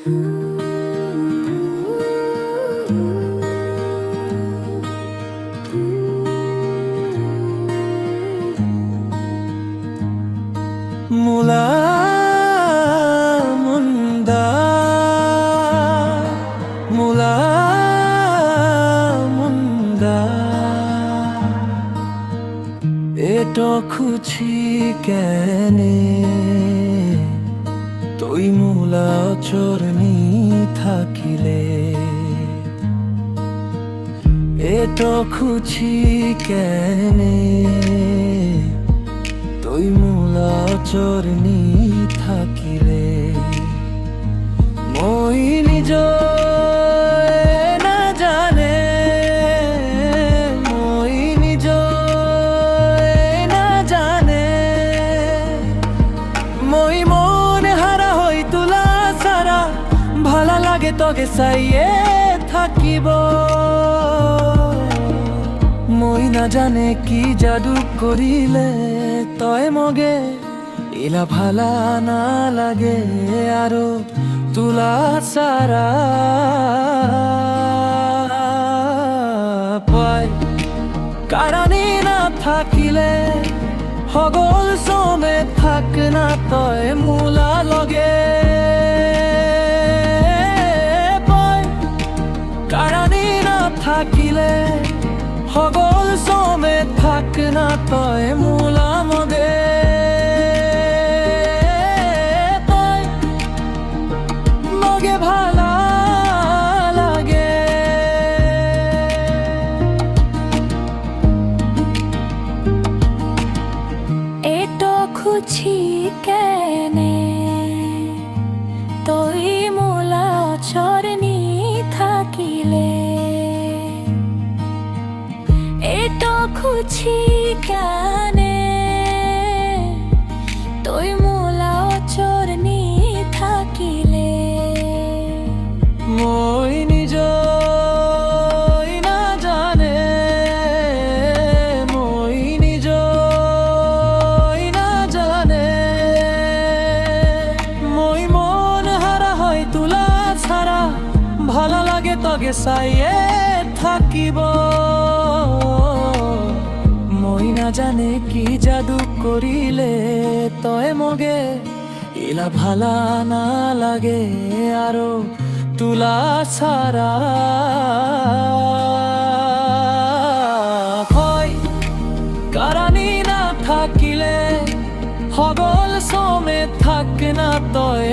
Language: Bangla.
মুলা মুন্দা মুলা মুন্দা এটো খুছি কেনে তই মূলা চরণী থাকিলে এটো খুছি কেনে তই মূলা চরণী থাকিলে মই নিজ না জানে মই নিজ না জানে মই মন হারা হই তুলা সারা ভালা লাগে তোকে চাইয়ে থাকিব মই না জানে কি জাদু করিলে তয় মগে ইলা ভালা না লাগে আরো তুলা সারা পায় কারণে না থাকিলে হগল সমে থাক না তয় মূলা লগে পায় কারণে না থাকিলে হগল সমে থাক না তয় মূলা মগে পায় মগে ভালা লাগে এটো খুছি কেনে তই মূলা চরণী থাকিলে এটো খুছি কেনে তই মূলা চরণী থাকিলে মই নিজ না জানে মই নিজ না জানে মই মন হারা হয় তুলা ছাড়া ভালো লাগে তগে চাইয়ে থাকিব মই না জানে কি জাদু করিলে তয় মগে ইলা ভালা না লাগে আরো তুলা ছাড়া হয় কারণে না থাকিলে হগল সমে থাক না তয়